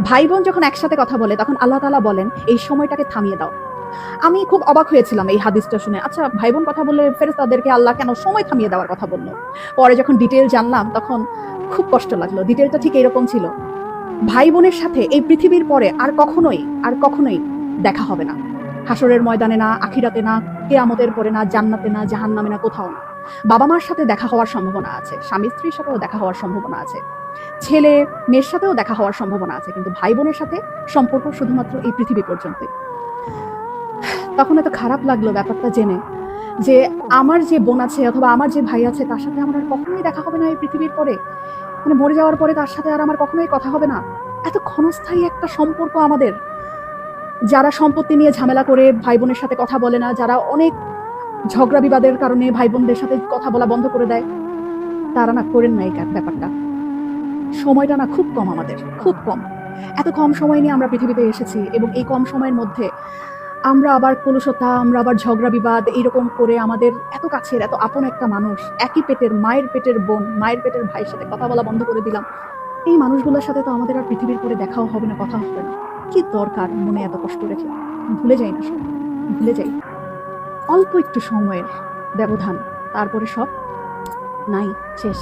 ভাই বোন যখন একসাথে কথা বলে তখন আল্লাহ তাআলা বলেন এই সময়টাকে থামিয়ে দাও। আমি খুব অবাক হয়েছিলাম এই হাদিসটা শুনে। আচ্ছা, ভাই বোন কথা বললে ফেরেশতাদেরকে আল্লাহ কেন সময় থামিয়ে দেওয়ার কথা বলল? পরে যখন ডিটেইল জানলাম তখন খুব কষ্ট লাগলো। ডিটেইলটা ঠিক এরকম ছিল। ভাই বোনের সাথে এই পৃথিবীর পরে আর কখনোই দেখা হবে না। হাসরের ময়দানে না, আখিরাতে না, কিয়ামতের পরে না, জান্নাতে না, জাহান্নামে না, কোথাও না। বাবা মার সাথে দেখা হওয়ার সম্ভাবনা আছে, স্বামী স্ত্রীর সাথেও দেখা হওয়ার সম্ভাবনা আছে, ছেলে মেয়ের সাথেও দেখা হওয়ার সম্ভাবনা আছে, কিন্তু ভাই বোনের সাথে সম্পর্ক শুধুমাত্র এই পৃথিবী পর্যন্তই। তখন এত খারাপ লাগলো ব্যাপারটা জেনে যে আমার যে বোন আছে অথবা আমার যে ভাই আছে তার সাথে আমার আর কখনোই দেখা হবে না এই পৃথিবীর পরে। মানে মরে যাওয়ার পরে তার সাথে আর আমার কখনোই কথা হবে না। এত ক্ষণস্থায়ী একটা সম্পর্ক আমাদের। যারা সম্পত্তি নিয়ে ঝামেলা করে ভাই বোনের সাথে কথা বলে না, যারা অনেক ঝগড়া বিবাদের কারণে ভাই বোনদের সাথে কথা বলা বন্ধ করে দেয়, তারা না করেন না এই ব্যাপারটা। সময়টা না খুব কম আমাদের, খুব কম। এত কম সময় নিয়ে আমরা পৃথিবীতে এসেছি এবং এই কম সময়ের মধ্যে আমরা আবার কলুষতা, আমরা আবার ঝগড়া বিবাদ এইরকম করে আমাদের এত কাছের এত আপন একটা মানুষ, একই পেটের মায়ের পেটের বোন, মায়ের পেটের ভাইয়ের সাথে কথা বলা বন্ধ করে দিলাম। এই মানুষগুলোর সাথে তো আমাদের আর পৃথিবীর পরে দেখাও হবে না, কথা হবে না। কি দরকার মনে এত কষ্ট রেখে? ভুলে যাই না সব, ভুলে যাই। অল্প একটু সময়ের ব্যবধান, তারপরে সব নাই, শেষ।